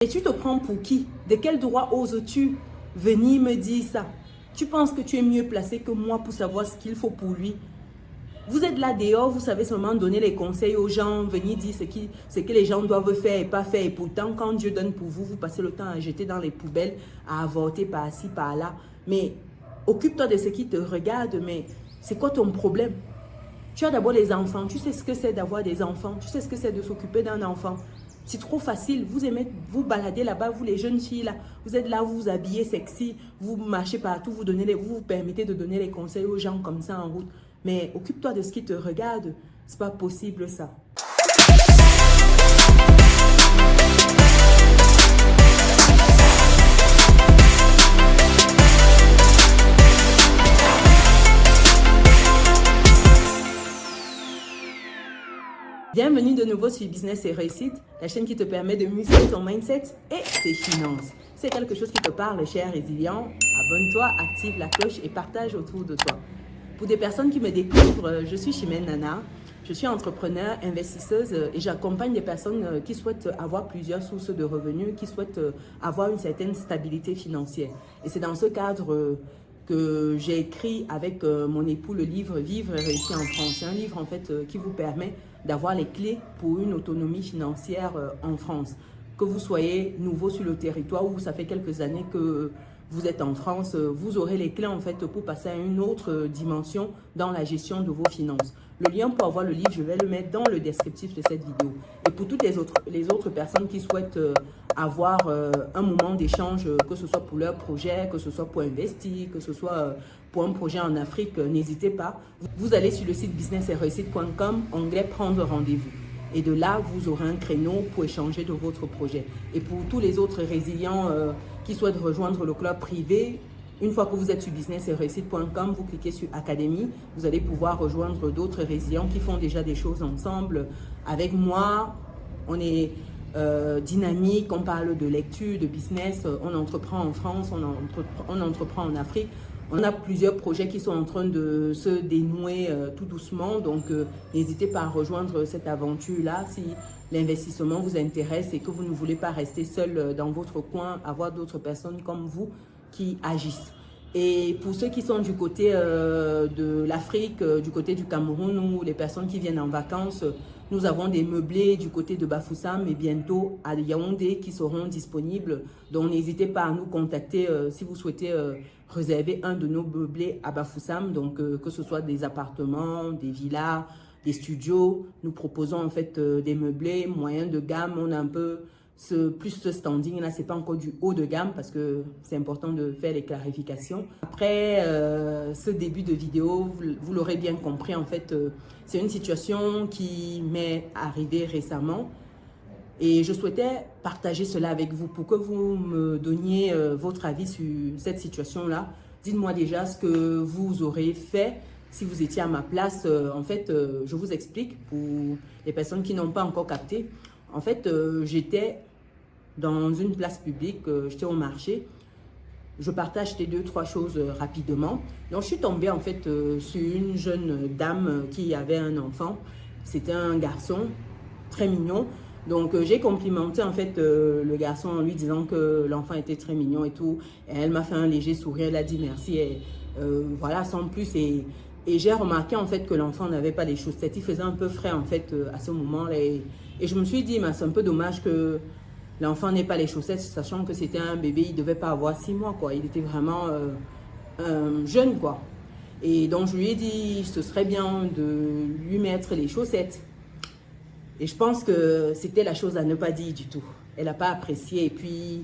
Et tu te prends pour qui? De quel droit oses-tu venir me dire ça? Tu penses que tu es mieux placé que moi pour savoir ce qu'il faut pour lui? Vous êtes là dehors, vous savez seulement donner les conseils aux gens, venir dire ce que les gens doivent faire et pas faire. Et pourtant, quand Dieu donne pour vous, vous passez le temps à jeter dans les poubelles, à avorter par-ci, par-là. Mais occupe-toi de ce qui te regarde, mais c'est quoi ton problème? Tu as d'abord les enfants, tu sais ce que c'est d'avoir des enfants, tu sais ce que c'est de s'occuper d'un enfant. C'est trop facile, vous aimez vous balader là-bas, vous les jeunes filles là, vous êtes là, vous vous habillez sexy, vous marchez partout, vous vous permettez de donner les conseils aux gens comme ça en route. Mais occupe-toi de ce qui te regarde, c'est pas possible ça. Bienvenue de nouveau sur Business et Réussite, la chaîne qui te permet de muscler ton mindset et tes finances. C'est quelque chose qui te parle, cher résilient. Abonne-toi, active la cloche et partage autour de toi. Pour des personnes qui me découvrent, je suis Chimène Nana. Je suis entrepreneur, investisseuse et j'accompagne des personnes qui souhaitent avoir plusieurs sources de revenus, qui souhaitent avoir une certaine stabilité financière. Et c'est dans ce cadre que j'ai écrit avec mon époux le livre Vivre et réussir en France. C'est un livre en fait qui vous permet d'avoir les clés pour une autonomie financière en France. Que vous soyez nouveau sur le territoire ou ça fait quelques années que vous êtes en France, vous aurez les clés en fait pour passer à une autre dimension dans la gestion de vos finances. Le lien pour avoir le livre, je vais le mettre dans le descriptif de cette vidéo. Et pour toutes les autres personnes qui souhaitent avoir un moment d'échange, que ce soit pour leur projet, que ce soit pour investir, que ce soit pour un projet en Afrique, n'hésitez pas. Vous allez sur le site business-et-réussite.com, onglet prendre rendez-vous. Et de là, vous aurez un créneau pour échanger de votre projet. Et pour tous les autres résilients qui souhaitent rejoindre le club privé, une fois que vous êtes sur business-et-réussite.com, vous cliquez sur Académie, vous allez pouvoir rejoindre d'autres résilients qui font déjà des choses ensemble. Avec moi, on est dynamique, on parle de lecture, de business, on entreprend en France, on entreprend en Afrique. On a plusieurs projets qui sont en train de se dénouer tout doucement, donc n'hésitez pas à rejoindre cette aventure-là si l'investissement vous intéresse et que vous ne voulez pas rester seul dans votre coin, avoir d'autres personnes comme vous qui agissent. Et pour ceux qui sont du côté de l'Afrique, du côté du Cameroun ou les personnes qui viennent en vacances, nous avons des meublés du côté de Bafoussam et bientôt à Yaoundé qui seront disponibles. Donc n'hésitez pas à nous contacter si vous souhaitez réserver un de nos meublés à Bafoussam. Donc que ce soit des appartements, des villas, des studios. Nous proposons en fait des meublés moyens de gamme. On a un peu plus ce standing là, c'est pas encore du haut de gamme parce que c'est important de faire les clarifications. Après ce début de vidéo, vous l'aurez bien compris, en fait, c'est une situation qui m'est arrivée récemment et je souhaitais partager cela avec vous pour que vous me donniez votre avis sur cette situation-là. Dites-moi déjà ce que vous aurez fait si vous étiez à ma place. En fait, je vous explique pour les personnes qui n'ont pas encore capté. En fait, j'étais dans une place publique, j'étais au marché, je partage acheter 2-3 choses rapidement. Donc, je suis tombée en fait sur une jeune dame qui avait un enfant. C'était un garçon très mignon. Donc, j'ai complimenté en fait le garçon en lui disant que l'enfant était très mignon et tout. Et elle m'a fait un léger sourire, elle a dit merci et voilà, sans plus. Et j'ai remarqué en fait que l'enfant n'avait pas les chaussettes. Il faisait un peu frais en fait à ce moment-là. Et je me suis dit, c'est un peu dommage que l'enfant n'ait pas les chaussettes, sachant que c'était un bébé, il ne devait pas avoir 6 mois, quoi. Il était vraiment jeune, quoi. Et donc, je lui ai dit, ce serait bien de lui mettre les chaussettes. Et je pense que c'était la chose à ne pas dire du tout. Elle n'a pas apprécié et puis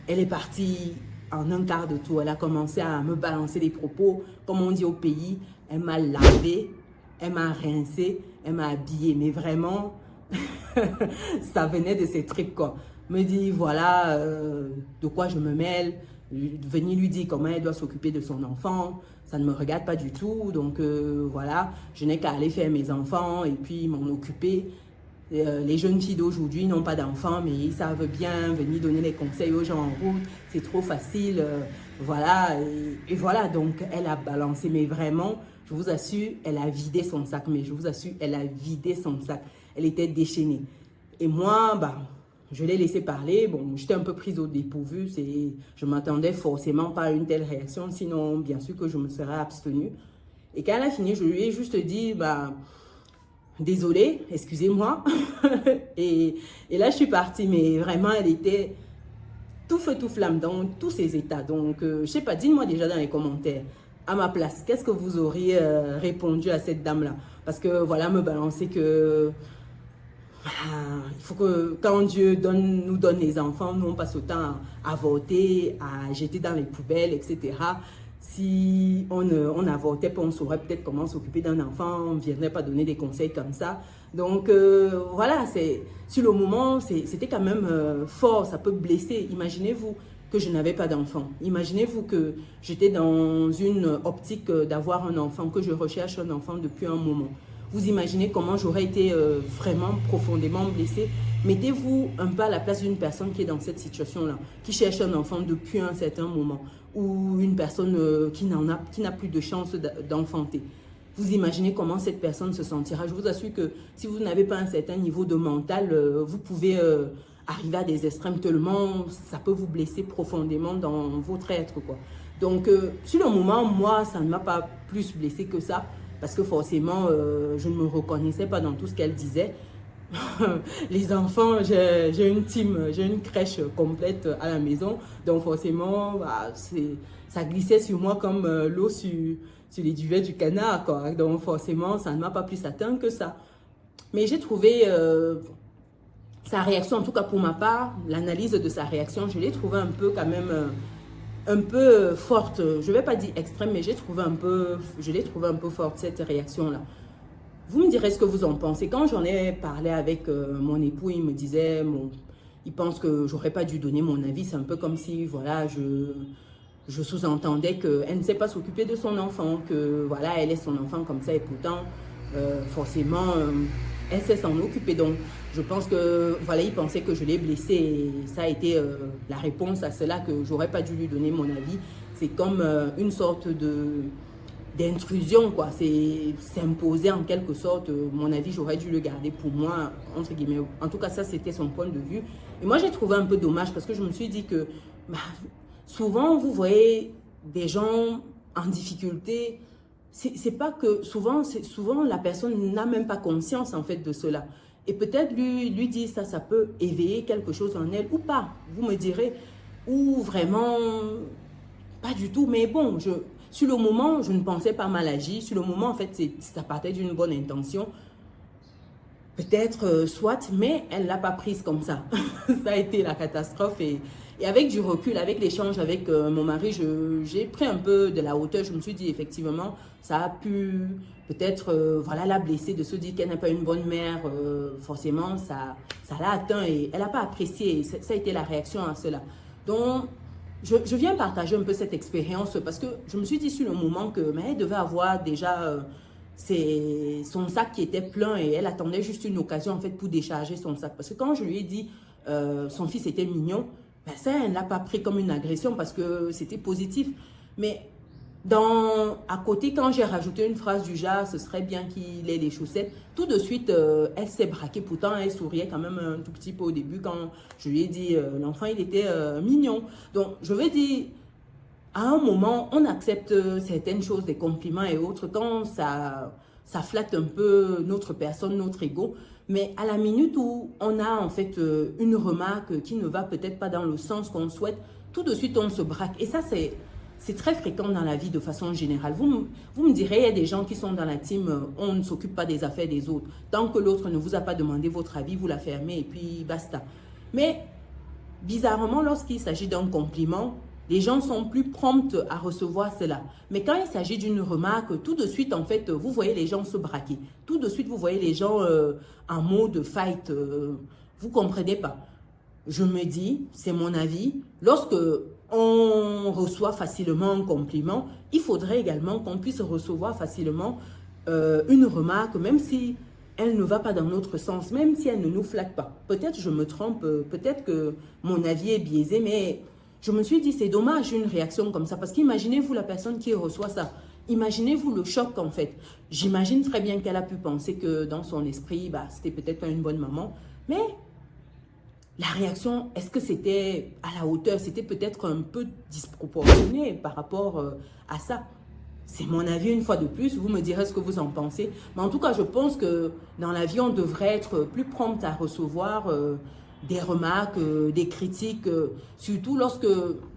elle est partie en un quart de tour. Elle a commencé à me balancer des propos, comme on dit au pays. Elle m'a lavé, elle m'a rincé, elle m'a habillée. Mais vraiment, ça venait de ses tripes, quoi. Me dit, voilà, de quoi je me mêle. Venir lui dire comment elle doit s'occuper de son enfant. Ça ne me regarde pas du tout. Donc, voilà, je n'ai qu'à aller faire mes enfants et puis m'en occuper. Les jeunes filles d'aujourd'hui n'ont pas d'enfants, mais ils savent bien venir donner les conseils aux gens en route. C'est trop facile. Voilà. Et voilà, donc elle a balancé. Mais vraiment, je vous assure, elle a vidé son sac. Mais je vous assure, elle a vidé son sac. Elle était déchaînée. Et moi, je l'ai laissé parler. Bon, j'étais un peu prise au dépourvu. Je m'attendais forcément pas à une telle réaction. Sinon, bien sûr que je me serais abstenue. Et quand elle a fini, je lui ai juste dit, bah, désolée, excusez-moi. et là, je suis partie. Mais vraiment, elle était tout feu, tout flamme dans tous ses états. Donc, je sais pas, dites-moi déjà dans les commentaires, à ma place, qu'est-ce que vous auriez répondu à cette dame-là? Parce que, voilà, me balancer que il faut que quand Dieu nous donne les enfants, nous on passe autant à avorter, à jeter dans les poubelles, etc. Si on avortait, on saurait peut-être comment s'occuper d'un enfant, on ne viendrait pas donner des conseils comme ça. Donc voilà, sur le moment, c'était quand même fort, ça peut blesser. Imaginez-vous que je n'avais pas d'enfant. Imaginez-vous que j'étais dans une optique d'avoir un enfant, que je recherche un enfant depuis un moment. Vous imaginez comment j'aurais été vraiment profondément blessée. Mettez-vous un peu à la place d'une personne qui est dans cette situation-là, qui cherche un enfant depuis un certain moment, ou une personne qui n'a plus de chance d'enfanter. Vous imaginez comment cette personne se sentira. Je vous assure que si vous n'avez pas un certain niveau de mental, vous pouvez arriver à des extrêmes tellement ça peut vous blesser profondément dans votre être, quoi. Donc, sur le moment, moi, ça ne m'a pas plus blessé que ça. Parce que forcément, je ne me reconnaissais pas dans tout ce qu'elle disait. Les enfants, j'ai une team, j'ai une crèche complète à la maison. Donc forcément, bah, ça glissait sur moi comme l'eau sur les duvets du canard, quoi. Donc forcément, ça ne m'a pas plus atteint que ça. Mais j'ai trouvé sa réaction, en tout cas pour ma part, l'analyse de sa réaction, je l'ai trouvée un peu quand même... un peu forte, je ne vais pas dire extrême, mais je l'ai trouvée un peu forte, cette réaction-là. Vous me direz ce que vous en pensez. Quand j'en ai parlé avec mon époux, il me disait, bon, il pense que j'aurais pas dû donner mon avis. C'est un peu comme si, voilà, je sous-entendais qu'elle ne sait pas s'occuper de son enfant, que voilà, elle est son enfant comme ça, et pourtant, forcément, elle sait s'en occuper. Donc, je pense que, voilà, il pensait que je l'ai blessée, et ça a été la réponse à cela, que j'aurais pas dû lui donner mon avis. C'est comme une sorte d'intrusion, quoi. C'est s'imposer en quelque sorte. Mon avis, j'aurais dû le garder pour moi, entre guillemets. En tout cas, ça, c'était son point de vue. Et moi, j'ai trouvé un peu dommage parce que je me suis dit que bah, souvent, vous voyez des gens en difficulté. C'est pas que souvent la personne n'a même pas conscience en fait de cela. Et peut-être lui dire ça, ça peut éveiller quelque chose en elle ou pas. Vous me direz, ou vraiment pas du tout. Mais bon, sur le moment, je ne pensais pas mal agir. Sur le moment, en fait, ça partait d'une bonne intention. Peut-être, soit, mais elle ne l'a pas prise comme ça. Ça a été la catastrophe. Et avec du recul, avec l'échange avec mon mari, j'ai pris un peu de la hauteur. Je me suis dit, effectivement, ça a pu peut-être voilà, la blesser de se dire qu'elle n'est pas une bonne mère. Forcément, ça l'a atteint et elle n'a pas apprécié. Ça a été la réaction à cela. Donc, je viens partager un peu cette expérience parce que je me suis dit sur le moment que mais elle devait avoir déjà son sac qui était plein et elle attendait juste une occasion en fait pour décharger son sac. Parce que quand je lui ai dit son fils était mignon, ben ça, elle ne l'a pas pris comme une agression parce que c'était positif. Mais à côté, quand j'ai rajouté une phrase du genre, ce serait bien qu'il ait des chaussettes, tout de suite, elle s'est braquée. Pourtant, elle souriait quand même un tout petit peu au début quand je lui ai dit, l'enfant, il était mignon. Donc, je veux dire, à un moment, on accepte certaines choses, des compliments et autres, quand ça flatte un peu notre personne, notre ego. Mais à la minute où on a en fait une remarque qui ne va peut-être pas dans le sens qu'on souhaite, tout de suite, on se braque. Et ça, c'est très fréquent dans la vie de façon générale. Vous me direz, il y a des gens qui sont dans la team, on ne s'occupe pas des affaires des autres. Tant que l'autre ne vous a pas demandé votre avis, vous la fermez et puis basta. Mais bizarrement, lorsqu'il s'agit d'un compliment, les gens sont plus prompts à recevoir cela. Mais quand il s'agit d'une remarque, tout de suite, en fait, vous voyez les gens se braquer. Tout de suite, vous voyez les gens en mode fight. Vous ne comprenez pas. Je me dis, c'est mon avis, lorsque on reçoit facilement un compliment, il faudrait également qu'on puisse recevoir facilement une remarque, même si elle ne va pas dans notre sens, même si elle ne nous flatte pas. Peut-être je me trompe, peut-être que mon avis est biaisé, mais je me suis dit, c'est dommage une réaction comme ça, parce qu'imaginez-vous la personne qui reçoit ça. Imaginez-vous le choc en fait. J'imagine très bien qu'elle a pu penser que dans son esprit, bah, c'était peut-être pas une bonne maman, mais la réaction, est-ce que c'était à la hauteur? C'était peut-être un peu disproportionné par rapport à ça. C'est mon avis une fois de plus, vous me direz ce que vous en pensez. Mais en tout cas, je pense que dans la vie, on devrait être plus prompt à recevoir des remarques, des critiques, surtout lorsque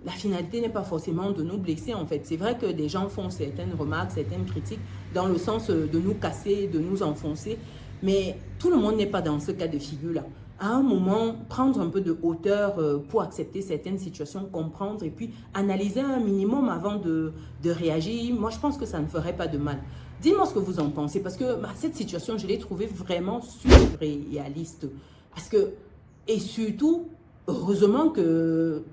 la finalité n'est pas forcément de nous blesser en fait. C'est vrai que des gens font certaines remarques, certaines critiques dans le sens de nous casser, de nous enfoncer, mais tout le monde n'est pas dans ce cas de figure-là. À un moment, prendre un peu de hauteur pour accepter certaines situations, comprendre et puis analyser un minimum avant de réagir. Moi, je pense que ça ne ferait pas de mal. Dis-moi ce que vous en pensez parce que cette situation, je l'ai trouvée vraiment surréaliste. Parce que, et surtout, heureusement que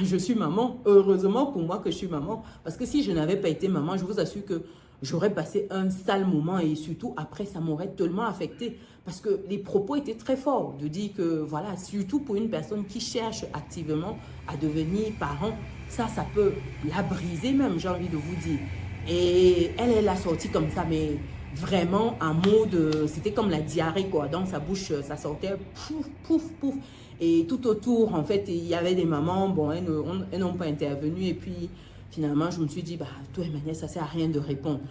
je suis maman. Heureusement pour moi que je suis maman. Parce que si je n'avais pas été maman, je vous assure que j'aurais passé un sale moment et surtout après, ça m'aurait tellement affecté. Parce que les propos étaient très forts de dire que, voilà, surtout pour une personne qui cherche activement à devenir parent, ça peut la briser même, j'ai envie de vous dire. Et elle l'a sortie comme ça, mais vraiment en mode, c'était comme la diarrhée quoi. Dans sa bouche, ça sortait pouf, pouf, pouf. Et tout autour, en fait, il y avait des mamans, bon, elles n'ont pas intervenu. Et puis, finalement, je me suis dit, de toute manière, ça ne sert à rien de répondre.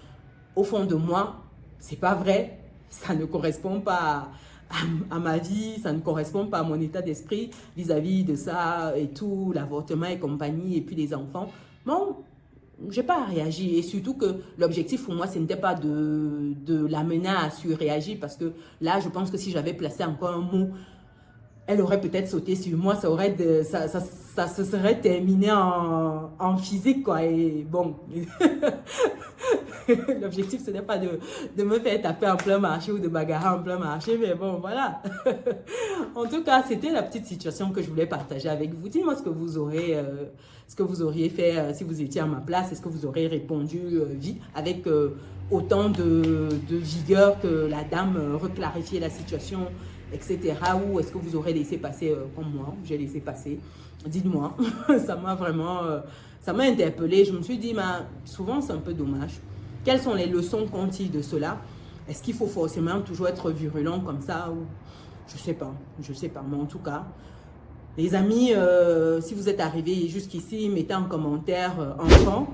Au fond de moi, c'est pas vrai. Ça ne correspond pas à ma vie, ça ne correspond pas à mon état d'esprit vis-à-vis de ça et tout, l'avortement et compagnie, et puis les enfants. Bon, je n'ai pas réagi. Et surtout que l'objectif pour moi, ce n'était pas de l'amener à surréagir parce que là, je pense que si j'avais placé encore un mot, elle aurait peut-être sauté sur moi, ça se serait terminé en physique, quoi. Et bon, l'objectif, ce n'est pas de me faire taper en plein marché ou de bagarrer en plein marché, mais bon, voilà. En tout cas, c'était la petite situation que je voulais partager avec vous. Dites-moi ce que vous auriez fait si vous étiez à ma place. Est-ce que vous auriez répondu avec autant de vigueur que la dame reclarifier la situation, etc. Ou est-ce que vous aurez laissé passer comme moi? J'ai laissé passer. Dites-moi. Ça m'a vraiment... ça m'a interpellée. Je me suis dit, souvent, c'est un peu dommage. Quelles sont les leçons qu'on tire de cela? Est-ce qu'il faut forcément toujours être virulent comme ça ou... Je sais pas. Mais en tout cas, les amis, si vous êtes arrivés jusqu'ici, mettez en commentaire enfant.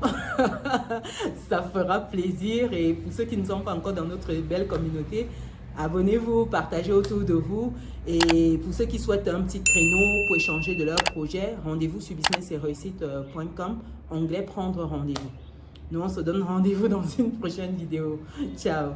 Ça fera plaisir. Et pour ceux qui ne sont pas encore dans notre belle communauté, abonnez-vous, partagez autour de vous. Et pour ceux qui souhaitent un petit créneau pour échanger de leurs projets, rendez-vous sur business-et-réussite.com, onglet prendre rendez-vous. Nous, on se donne rendez-vous dans une prochaine vidéo. Ciao!